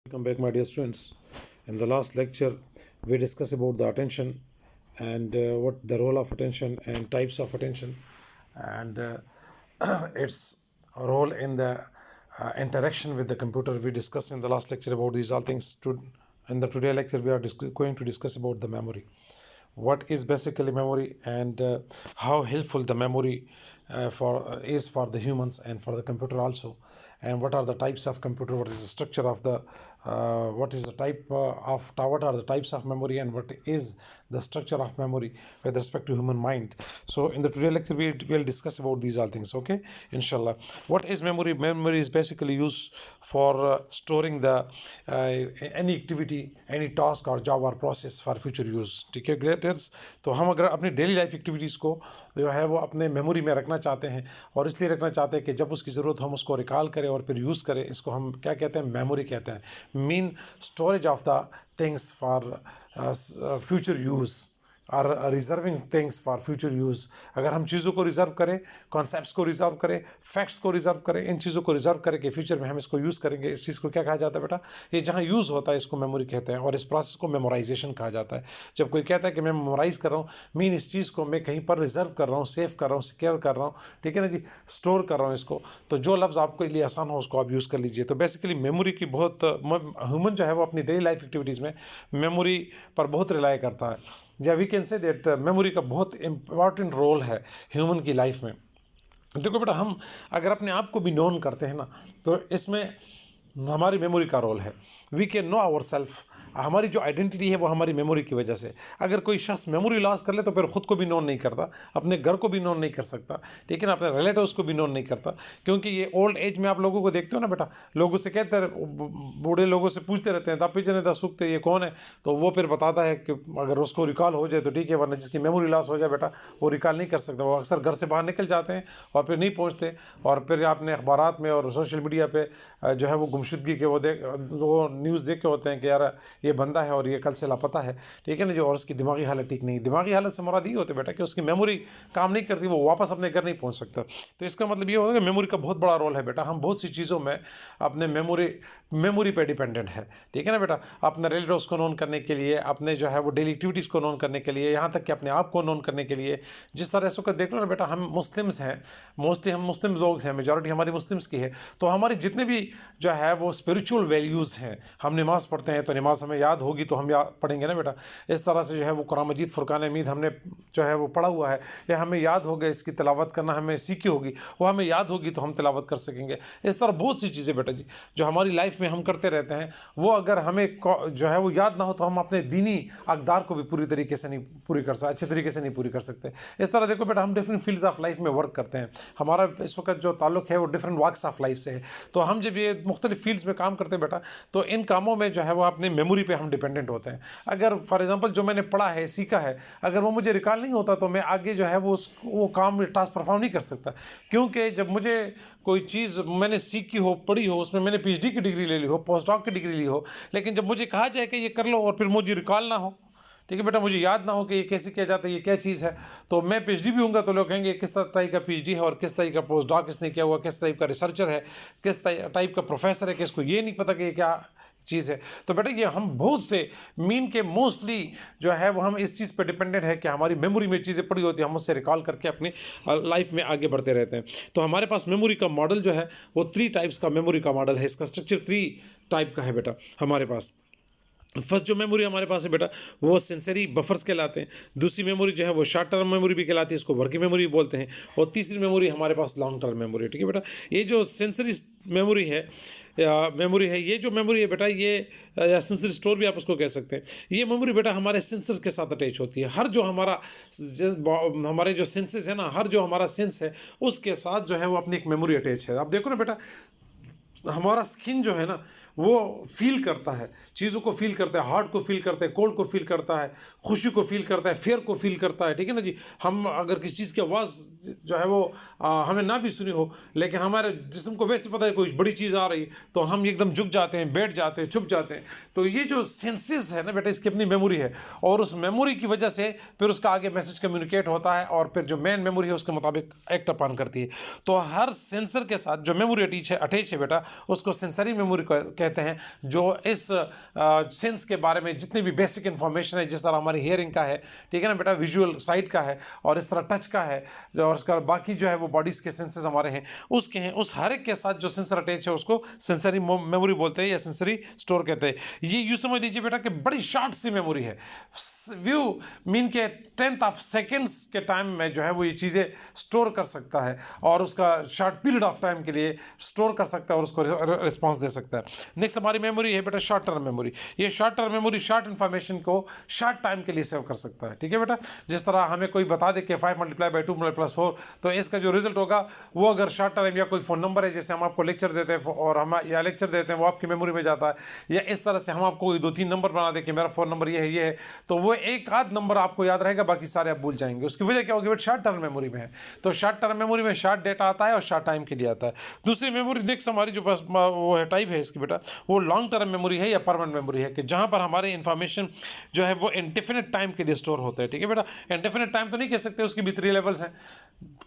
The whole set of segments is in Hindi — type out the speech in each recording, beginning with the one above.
Welcome back, my dear students. In the last lecture, we discussed about the attention and what the role of attention and types of attention and its role in the interaction with the computer. We discussed in the last lecture about these all things. In the today lecture, we are going to discuss about the memory. What is basically memory and how helpful the memory is for the humans and for the computer also, and what are the types of computer, what is the structure of the what is the type of what are the types of memory, and what is the structure of memory with respect to human mind. So in the today lecture we will discuss about these all things. Okay, inshallah. What is memory? Memory is basically used for storing the any activity, any task or job or process for future use. ठीक है ग्रेटर्स? तो हम अगर अपनी डेली लाइफ एक्टिविटीज़ को जो है वो अपने मेमोरी में रखना चाहते हैं, और इसलिए रखना चाहते हैं कि जब उसकी ज़रूरत हम उसको रिकॉल करें और फिर यूज़ करें, इसको हम क्या कहते हैं? मेमोरी कहते हैं. Mean storage of the things for future use और reserving things for future use. अगर हम चीज़ों को रिजर्व करें, कॉन्सेप्ट्स को रिजर्व करें, फैक्ट्स को रिजर्व करें, इन चीज़ों को रिजर्व करें कि फ्यूचर में हम इसको यूज़ करेंगे, इस चीज़ को क्या कहा जाता है बेटा? ये जहाँ यूज़ होता है इसको मेमोरी कहते हैं, और इस प्रोसेस को मेमोराइजेशन कहा जाता है. जब कोई कहता है कि मैं मेमोराइज़ कर रहा हूँ, मीन इस चीज़ को मैं कहीं पर रिजर्व कर रहा हूँ, सेव कर रहा हूँ, सिक्योर कर रहा हूँ, ठीक है ना जी, स्टोर कर रहा हूँ इसको. तो जो लफ्ज़ आपके लिए आसान हो उसको आप यूज़ कर लीजिए. तो बेसिकली मेमोरी की बहुत ह्यूमन जो है वो अपनी डेली लाइफ एक्टिविटीज़ में मेमोरी पर बहुत रिलाई करता है. या we can say that memory का बहुत इम्पॉर्टेंट रोल है ह्यूमन की लाइफ में. देखो बेटा, हम अगर अपने आप को भी नोन करते हैं ना, तो इसमें हमारी मेमोरी का रोल है. We can know our self. हमारी जो आइडेंटिटी है वो हमारी मेमोरी की वजह से. अगर कोई शख्स मेमोरी लॉस कर ले तो फिर ख़ुद को भी नोन नहीं करता, अपने घर को भी नोन नहीं कर सकता, ठीक है ना, अपने रिलेटिव्स को भी नोन नहीं करता. क्योंकि ये ओल्ड एज में आप लोगों को देखते हो ना बेटा, लोगों से कहते हैं, बूढ़े लोगों से पूछते रहते हैं, तापी जने दा सुखते ये कौन है, तो वो फिर बताता है कि अगर उसको रिकॉल हो जाए तो ठीक है, वरना जिसकी मेमोरी लॉस हो जाए बेटा वो रिकॉल नहीं कर सकता. वो अक्सर घर से बाहर निकल जाते हैं और फिर नहीं पहुँचते, और फिर आपने अखबारात में और सोशल मीडिया पर जो है वो गुमशुदगी के वो न्यूज़ देखे होते हैं कि यार ये बंदा है और ये कल से लापता है, ठीक है ना जो, और उसकी दिमागी हालत ठीक नहीं. दिमागी हालत से मुराद ये होते बेटा कि उसकी मेमोरी काम नहीं करती, वो वापस अपने घर नहीं पहुंच सकता. तो इसका मतलब ये होता है कि मेमोरी का बहुत बड़ा रोल है बेटा. हम बहुत सी चीज़ों में अपने मेमोरी पे डिपेंडेंट है, ठीक है ना बेटा. अपने रिलेटिव्स को नोन करने के लिए, अपने जो है वो डेली एक्टिविटीज़ को नोन करने के लिए, यहाँ तक कि अपने आप को नोन करने के लिए. जिस तरह से देख लो ना बेटा, हम मुस्लिम्स हैं, मोस्टली हम मुस्लिम लोग हैं, मेजॉरिटी हमारी मुस्लिम्स की है. तो हमारी जितने भी जो है वो स्पिरिचुअल वैल्यूज़ हैं, हम नमाज़ पढ़ते हैं तो नमाज हमें याद होगी तो हम पढ़ेंगे ना बेटा. इस तरह से जो है वो कुरान मजीद फुरकान हमीद हमने जो है वो पढ़ा हुआ है, या हमें याद होगा इसकी तिलावत करना, हमें सीखी होगी, वो हमें याद होगी तो हम तिलावत कर सकेंगे. इस तरह बहुत सी चीज़ें बेटा जी जो हमारी लाइफ में हम करते रहते हैं, वो अगर हमें जो है वो याद ना हो तो हम अपने दीनी अक़दार को भी पूरी तरीके से नहीं पूरी कर सकते, अच्छे तरीके से नहीं पूरी कर सकते. इस तरह देखो बेटा, हम डिफरेंट फील्ड्स ऑफ लाइफ में वर्क करते हैं. हमारा इस वक्त जो ताल्लुक़ है वो डिफरेंट वॉक्स ऑफ लाइफ से है. तो हम जब ये मुख्तलिफ फील्ड्स में काम करते हैं बेटा, तो इन कामों में जो है वो अपनी मेमोरी पे हम डिपेंडेंट होते हैं. अगर फॉर एग्जांपल जो मैंने पढ़ा है, सीखा है, अगर वो मुझे रिकॉल नहीं होता तो मैं आगे जो है वो काम टास्क परफॉर्म नहीं कर सकता. क्योंकि जब मुझे कोई चीज़ मैंने सीखी हो, पढ़ी हो, उसमें मैंने पीएचडी की डिग्री ले ली हो, पोस्ट डॉक की डिग्री ली हो, लेकिन जब मुझे कहा जाए कि ये कर लो और फिर मुझे रिकॉल ना हो, ठीक है बेटा, मुझे याद ना हो कि ये कैसे किया जाता है, ये क्या चीज़ है, तो मैं पीएचडी भी हूँगा तो लोग कहेंगे किस टाइप का पीएचडी है और किस टाइप का पोस्ट डॉक इसने किया हुआ, किस टाइप का रिसर्चर है, किस टाइप का प्रोफेसर है, किसको ये नहीं पता कि ये क्या चीज़ है. तो बेटा ये हम बहुत से मीन के मोस्टली जो है वो हम इस चीज़ पे डिपेंडेंट है कि हमारी मेमोरी में चीज़ें पड़ी होती है, हम उससे रिकॉल करके अपनी लाइफ में आगे बढ़ते रहते हैं. तो हमारे पास मेमोरी का मॉडल जो है वो 3 टाइप्स का मेमोरी का मॉडल है. इसका स्ट्रक्चर 3 टाइप का है बेटा हमारे पास. फर्स्ट जो मेमोरी हमारे पास है बेटा वो सेंसरी बफर्स कहलाते हैं. दूसरी मेमोरी जो है वो शॉर्ट टर्म मेमोरी भी कहलाती है, इसको वर्किंग मेमोरी बोलते हैं. और तीसरी मेमोरी हमारे पास लॉन्ग टर्म मेमोरी. ठीक है बेटा, ये जो सेंसरी मेमोरी है ये जो मेमोरी है बेटा, ये या सेंसरी स्टोर भी आप उसको कह सकते हैं. ये मेमोरी बेटा हमारे सेंसर्स के साथ अटैच होती है. हर जो हमारे जो सेंसेस है ना, हर जो हमारा सेंस है उसके साथ जो है वो अपनी एक मेमोरी अटैच है. आप देखो ना बेटा, हमारा स्किन जो है ना वो फील करता है, चीज़ों को फील करता है, हार्ट को फील करता है, कोल्ड को फील करता है, खुशी को फील करता है, फेयर को फील करता है. ठीक है ना जी. हम अगर किसी चीज़ की आवाज़ जो है वो हमें ना भी सुनी हो, लेकिन हमारे जिस्म को वैसे पता है कोई बड़ी चीज़ आ रही, तो हम एकदम झुक जाते हैं, बैठ जाते हैं, छुप जाते हैं. तो ये जो सेंसेस है ना बेटा, इसकी अपनी मेमोरी है, और उस मेमोरी की वजह से फिर उसका आगे मैसेज कम्युनिकेट होता है, और फिर जो मेन मेमोरी है उसके मुताबिक एक्ट अपॉन करती है. तो हर सेंसर के साथ जो मेमोरी अटैच है बेटा, उसको सेंसरी मेमोरी कहते हैं, जो इस सेंस के बारे में जितनी भी बेसिक इन्फॉर्मेशन है, जिस तरह हमारी हियरिंग का है, ठीक है ना बेटा, विजुअल साइट का है, और इस तरह टच का है, और उसका बाकी जो है वो बॉडीज़ के सेंसेस हमारे हैं उसके हैं, उस हर एक के साथ जो सेंसर अटैच है उसको सेंसरी मेमोरी बोलते हैं या सेंसरी स्टोर कहते हैं। ये यूँ समझ लीजिए बेटा कि बड़ी शॉर्ट सी मेमोरी है, व्यू मीन के 10th ऑफ सेकेंड्स के टाइम में जो है वो ये चीज़ें स्टोर कर सकता है, और उसका शॉर्ट पीरियड ऑफ टाइम के लिए स्टोर कर सकता है और उसको रिस्पॉन्स दे सकता है। नेक्स्ट हमारी मेमोरी है बेटा शॉर्ट टर्म मेमोरी। ये short term memory short information को शॉर्ट टाइम के लिए सेव कर सकता है, ठीक है बेटा। जिस तरह हमें कोई बता दे कि 5 × 2 + 4, तो इसका जो रिजल्ट होगा वो अगर शॉर्ट टर्म या कोई फ़ोन नंबर है, जैसे हम आपको लेक्चर देते हैं और हम या लेक्चर देते हैं वो आपकी मेमोरी में जाता है, या इस तरह से हम आपको 2-3 नंबर बना दें कि मेरा फ़ोन नंबर ये है, तो वो एक आध नंबर आपको याद रहेगा, बाकी सारे आप भूल जाएंगे। उसकी वजह क्या होगी, शॉर्ट टर्म मेमोरी में है। तो शॉर्ट टर्म मेमोरी में शॉर्ट डेटा आता है और शॉर्ट टाइम के लिए आता है। दूसरी मेमोरी नेक्स्ट हमारी जो पास वो है टाइप है इसकी बेटा, वो लॉन्ग टर्म मेमोरी है या परमानेंट मेमोरी है, कि जहाँ पर हमारे इन्फॉर्मेशन जो है वो इंडेफिनिट टाइम के लिए स्टोर होता है, ठीक है बेटा। इंडेफिनिट टाइम तो नहीं कह सकते, उसकी भी 3 लेवल्स हैं।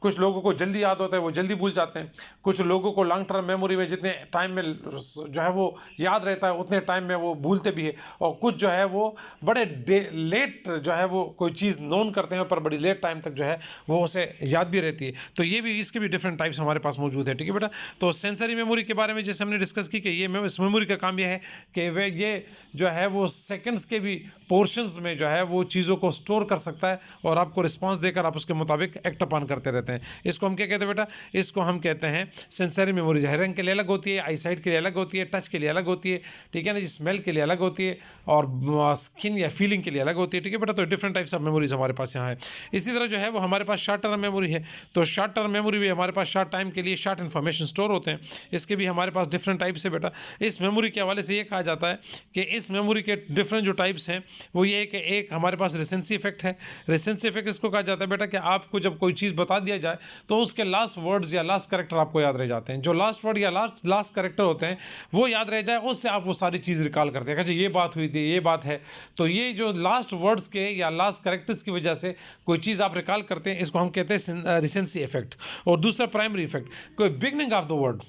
कुछ लोगों को जल्दी याद होता है, वो जल्दी भूल जाते हैं। कुछ लोगों को लॉन्ग टर्म मेमोरी में जितने टाइम में जो है वो याद रहता है उतने टाइम में वो भूलते भी है, और कुछ जो है वो बड़े लेट जो है वो कोई चीज़ नोन करते हैं पर बड़ी लेट टाइम तक जो है वो उसे याद भी रहती है। तो ये भी, इसके भी डिफरेंट टाइप्स हमारे पास मौजूद है, ठीक है बेटा। तो सेंसरी मेमोरी के बारे में जैसे हमने डिस्कस की कि ये इस मेमोरी का काम यह है कि वे ये जो है वो सेकंड्स के भी पोर्शंस में जो है वो चीज़ों को स्टोर कर सकता है और आपको रिस्पांस देकर आप उसके मुताबिक एक्ट अपान करते रहते हैं। इसको हम क्या कहते हैं बेटा, इसको हम कहते हैं सेंसरी मेमोरी। हेयरिंग के लिए अलग होती है, आई साइट के लिए अलग होती है, टच के लिए अलग होती है, ठीक है ना जी, स्मेल के लिए अलग होती है, और स्किन या फीलिंग के लिए अलग होती है, ठीक है बेटा। तो डिफरेंट टाइप्स ऑफ मेमोरीज हमारे पास यहाँ है। इसी तरह जो है वो हमारे पास शॉर्ट टर्म मेमोरी है। तो शॉर्ट टर्म मेमोरी भी हमारे पास शॉर्ट टाइम के लिए शॉर्ट इन्फॉर्मेशन स्टोर होते हैं। इसके भी हमारे पास डिफरेंट टाइप्स है बेटा। इस मेमोरी के हवाले से ये कहा जाता है कि इस मेमोरी के डिफरेंट जो टाइप्स हैं वो ये है कि एक हमारे पास रिसेंसी इफेक्ट है। रिसेंसी इफेक्ट इसको कहा जाता है बेटा कि आपको जब कोई चीज़ बता दिया जाए तो उसके लास्ट वर्ड्स या लास्ट कैरेक्टर आपको याद रह जाते हैं। जो लास्ट वर्ड या लास्ट कैरेक्टर होते हैं वो याद रह जाए, उससे आप वो सारी चीज़ रिकॉल करते हैं। अच्छा ये बात हुई थी, ये बात है। तो ये जो लास्ट वर्ड्स के या लास्ट कैरेक्टर्स की वजह से कोई चीज़ आप रिकॉल करते हैं, इसको हम कहते हैं रिसेंसी इफेक्ट। और दूसरा प्राइमरी इफेक्ट, कोई बिगनिंग ऑफ द वर्ड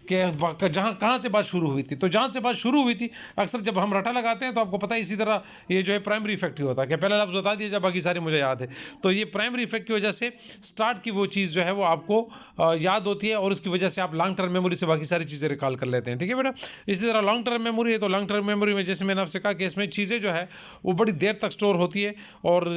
कि जहाँ कहाँ से बात शुरू हुई थी, तो जहाँ से बात शुरू हुई थी अक्सर जब हम रटा लगाते हैं तो आपको पता है इसी तरह ये जो है प्राइमरी इफेक्ट ही होता है कि पहले लफ्ज़ बता दिया जब बाकी सारे मुझे याद है। तो ये प्राइमरी इफेक्ट की वजह से स्टार्ट की वो चीज़ जो है वो आपको याद होती है और उसकी वजह से आप लॉन्ग टर्म मेमोरी से बाकी सारी चीज़ें रिकॉल कर लेते हैं, ठीक है बेटा। इसी तरह लॉन्ग टर्म मेमोरी है, तो लॉन्ग टर्म मेमोरी में जैसे मैंने आपसे कहा कि इसमें चीज़ें जो है वो बड़ी देर तक स्टोर होती है और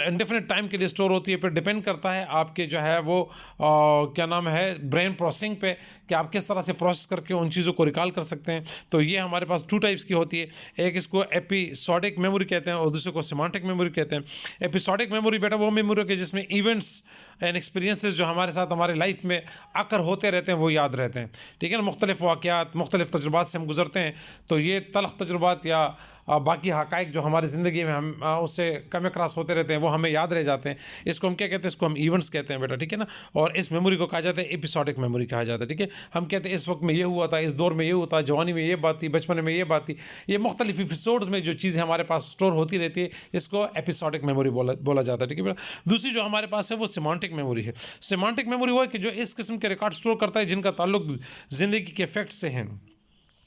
इंडेफिनिट टाइम के लिए स्टोर होती है। फिर डिपेंड करता है आपके जो है वो क्या नाम है ब्रेन प्रोसेसिंग पे कि आप किस तरह से प्रोसेस करके उन चीज़ों को रिकॉल कर सकते हैं। तो ये हमारे पास 2 टाइप्स की होती है, एक इसको एपिसोडिक मेमोरी कहते हैं और दूसरे को सिमेंटिक मेमोरी कहते हैं। एपिसोडिक मेमोरी बेटा वो मेमोरी है जिसमें इवेंट्स एंड एक्सपीरियंसेस जो हमारे साथ हमारे लाइफ में आकर होते रहते हैं वो याद रहते हैं, ठीक है ना। मुख्तलिफ वाक़यात, मुख्तलिफ तजुर्बात से हम गुजरते हैं, तो ये तलख़ तजुर्बात या बाकी हक़ाइक़ जो हमारी ज़िंदगी में हम उससे कम क्रॉस होते रहते हैं वो हमें याद रह जाते हैं। इसको हम क्या कहते हैं, इसको हम इवेंट्स कहते हैं बेटा, ठीक है ना। और इस मेमोरी को कहा जाता है एपिसोडिक मेमोरी कहा जाता है, ठीक है। हम कहते हैं इस वक्त में ये हुआ था, इस दौर में ये हुआ था, जवानी में ये बात थी, बचपन में ये बात थी। ये मुख्तलिफ एपिसोड्स में जो चीज़ें हमारे पास स्टोर होती रहती है इसको एपिसोडिक मेमोरी बोला जाता है, ठीक है बेटा। दूसरी जो हमारे पास है वो सिमेंटिक मेमोरी है। सिमेंटिक मेमोरी वो है कि जो इस किस्म के रिकॉर्ड स्टोर करता है जिनका ताल्लुक ज़िंदगी के फैक्ट से हैं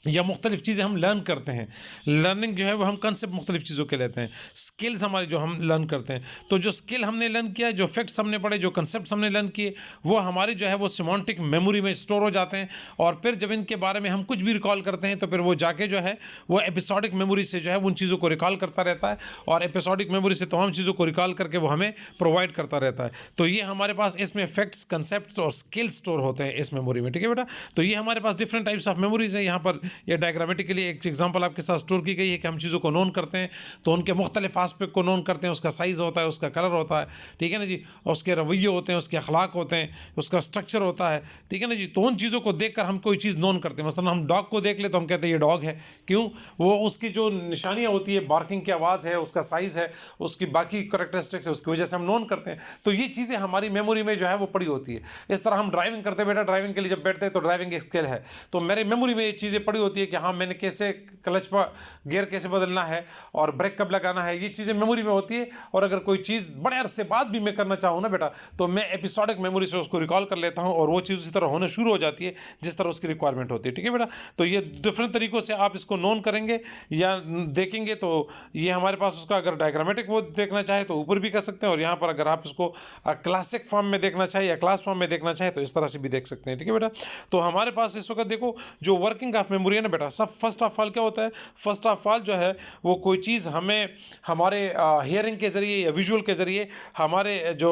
या मुख्तलिफ चीज़ें हम लर्न करते हैं। लर्निंग जो है वो हम कंसेप्ट मुख्तलिफ चीज़ों के लेते हैं। स्किल्स हमारी जो हम लर्न करते हैं, तो जो स्किल हमने लर्न किया, जो फैक्ट्स हमने पढ़े, जो कंसेप्ट हमने लर्न किए, वो हमारी जो है वो सिमेंटिक मेमोरी में स्टोर हो जाते हैं। और फिर जब इनके बारे में हम कुछ भी रिकॉल करते हैं तो फिर वो जाके जो है वो एपिसोडिक मेमोरी से जो है उन चीज़ों को रिकॉल करता रहता है और एपिसोडिक मेमोरी से तमाम चीज़ों को रिकॉल करके वो हमें प्रोवाइड करता रहता है। तो ये हमारे पास इसमें फैक्ट्स, कंसेप्ट और स्किल्स स्टोर होते हैं इस मेमोरी में, ठीक है बेटा। तो ये हमारे पास डिफरेंट टाइप्स ऑफ मेमोरीज हैं। यहाँ पर ये डायग्रामेटिकली एक एग्जांपल आपके साथ स्टोर की गई है कि हम चीज़ों को नोन करते हैं तो उनके मुख्तलिफ आस्पेक्ट को नोन करते हैं, उसका साइज़ होता है, उसका कलर होता है, ठीक है ना जी, और उसके रवैये होते हैं, उसके अखलाक होते हैं, उसका स्ट्रक्चर होता है, ठीक है ना जी। तो उन चीज़ों को देखकर हम कोई चीज़ नोन करते हैं। मसलन हम डॉग को देख ले तो हम कहते हैं ये डॉग है, क्यों? वो उसकी जो निशानियाँ होती है, बार्किंग की आवाज़ है, उसका साइज़ है, उसकी बाकी करैक्टरिस्टिक्स है, उसकी वजह से हम नोन करते हैं। तो ये चीज़ें हमारी मेमोरी में जो है वो पड़ी होती है। इस तरह हम ड्राइविंग करते हैं बेटा, ड्राइविंग के लिए जब बैठते हैं तो ड्राइविंग एक स्किल है, तो मेरे मेमोरी में ये चीज़ें पड़ी पड़ी होती है कि हाँ मैंने कैसे क्लच पर गियर कैसे बदलना है और ब्रेक कब लगाना है, ये चीज़ें मेमोरी में होती है। और अगर कोई चीज़ बड़े अरसे बाद भी मैं करना चाहूँ ना बेटा, तो मैं एपिसोडिक मेमोरी से उसको रिकॉल कर लेता हूँ और वो चीज़ उसी तरह होने शुरू हो जाती है जिस तरह उसकी रिक्वायरमेंट होती है। ठीक है बेटा, तो ये डिफरेंट तरीक़ों से आप इसको नोन करेंगे या देखेंगे। तो ये हमारे पास उसका अगर डायग्रामेटिक वो देखना चाहे तो ऊपर भी कर सकते हैं, और यहाँ पर अगर आप इसको क्लासिक फॉर्म में देखना चाहे या क्लास फॉर्म में देखना चाहे तो इस तरह से भी देख सकते हैं। ठीक है बेटा, तो हमारे पास इस वक्त देखो जो वर्किंग ऑफ मेमोरी है ना बेटा, सब फर्स्ट ऑफ ऑल क्या होता है, फर्स्ट ऑफ ऑल जो है वो कोई चीज़ हमें हमारे हियरिंग के ज़रिए या विजुअल के ज़रिए हमारे जो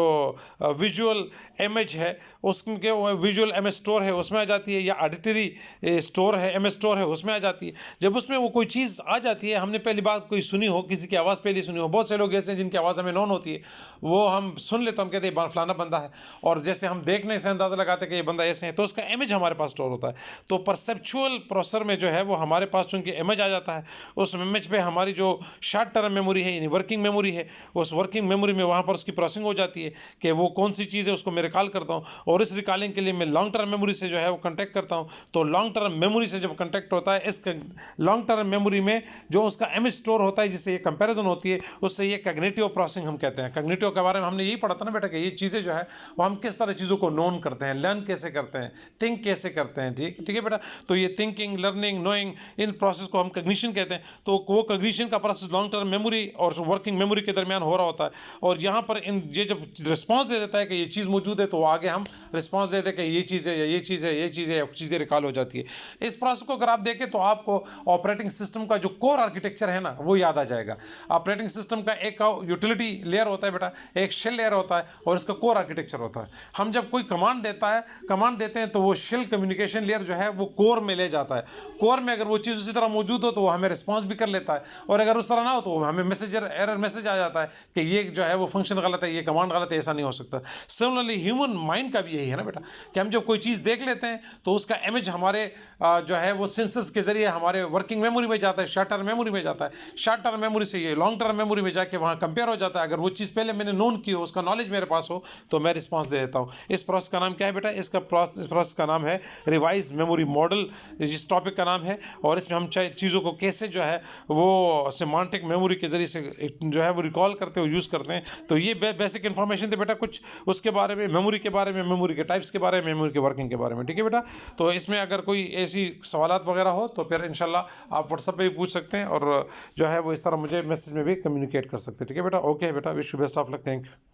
विजुअल इमेज है उसके विजुअल इमेज स्टोर है उसमें आ जाती है, या ऑडिटरी स्टोर है इमेज स्टोर है उसमें आ जाती है। जब उसमें वो कोई चीज़ आ जाती है, हमने पहली बार कोई सुनी हो, किसी की आवाज़ पहले सुनी हो, बहुत से लोग ऐसे हैं जिनकी आवाज़ हमें नॉन होती है, वो हम सुन लेते हम कहते हैं फलाना बंदा है, और जैसे हम देखने से अंदाज़ा लगाते हैं कि ये बंदा ऐसे है, तो उसका इमेज हमारे पास स्टोर होता है। तो परसेप्चुअल प्रोसेसर में जो है वो हमारे पास चूंकि इमेज आ जाता है, उस इमेज पे हमारी जो शॉर्ट टर्म मेमोरी है यानी वर्किंग मेमोरी है, उस वर्किंग मेमोरी में वहाँ पर उसकी प्रोसेसिंग हो जाती है कि वो कौन सी चीज़ है उसको मैं रिकॉल करता हूँ, और इस रिकॉलिंग के लिए मैं लॉन्ग टर्म मेमोरी से जो है वो कंटेक्ट करता हूँ। तो लॉन्ग टर्म मेमोरी से जब कंटेक्ट होता है, इस लॉन्ग टर्म मेमोरी में जो उसका इमेज स्टोर होता है जिससे ये कंपैरिजन होती है, उससे ये कॉग्निटिव प्रोसेसिंग हम कहते हैं। कॉग्निटिव के बारे में हमने यही पढ़ा था ना बेटा कि ये चीज़ें जो है वो हम किस तरह चीज़ों को नोन करते हैं, लर्न कैसे करते हैं, थिंक कैसे करते हैं। ठीक है बेटा, तो ये thinking, learning, knowing, in process को हम कॉग्निशन कहते हैं। तो वो कॉग्निशन का प्रोसेस लॉन्ग टर्म मेमोरी और वर्किंग मेमोरी के दरमियान हो रहा होता है, और यहाँ पर ये जब रिस्पॉन्स दे देता है कि ये चीज़ मौजूद है, तो आगे हम रिस्पॉन्स देते हैं कि ये चीज़ है या ये चीज़ है, ये चीज़ है, चीज़ें रिकॉल हो जाती है। इस प्रोसेस को अगर आप देखें तो आपको ऑपरेटिंग सिस्टम का जो कोर आर्किटेक्चर है ना वो याद आ जाएगा। ऑपरेटिंग सिस्टम का एक यूटिलिटी लेयर होता है बेटा, एक शेल लेयर होता है, और इसका कोर आर्किटेक्चर होता है। हम जब कोई कमांड देते हैं तो वो शेल कम्युनिकेशन लेयर जो है वो कोर में ले जाता है। कोर में अगर वो चीज़ उसी तरह मौजूद हो तो वो हमें रिस्पॉन्स भी कर लेता है, और अगर उस तरह ना हो तो हमें एरर मैसेज आ जाता है कि ये जो है वो फंक्शन गलत है, ये कमांड गलत है, ऐसा नहीं हो सकता। सिमिलरली ह्यूमन माइंड का भी यही है ना बेटा कि हम जब कोई चीज़ देख लेते हैं तो उसका इमेज हमारे जो है वो सेंसर्स के जरिए हमारे वर्किंग मेमोरी में जाता है, शॉर्ट टर्म मेमोरी में जाता है, शॉर्ट टर्म मेमोरी से ये लॉन्ग टर्म मेमोरी में जाके वहाँ कंपेयर हो जाता है। अगर वो चीज़ पहले मैंने नोन की हो, उसका नॉलेज मेरे पास हो, तो मैं रिस्पॉन्स दे देता हूँ। इस प्रोसेस का नाम क्या है बेटा, इस प्रोसेस का नाम है रिवाइज मेमोरी मॉडल, जिस टॉपिक का नाम है। और इसमें हम चीज़ों को कैसे जो है वो सिमेंटिक मेमोरी के जरिए से जो है वो रिकॉल करते हो, यूज़ करते हैं। तो ये बेसिक इन्फॉर्मेशन थे बेटा कुछ उसके बारे में, मेमोरी के बारे में, मेमोरी के टाइप्स के बारे में, मेमोरी के वर्किंग के बारे में। ठीक है बेटा, तो इसमें अगर कोई ऐसी सवालात वगैरह हो तो फिर इंशाल्लाह आप व्हाट्सएप पे भी पूछ सकते हैं, और जो है वो इस तरह मुझे मैसेज में भी कम्युनिकेट कर सकते हैं। ठीक है बेटा, ओके बेटा, wish you best of luck, thank you.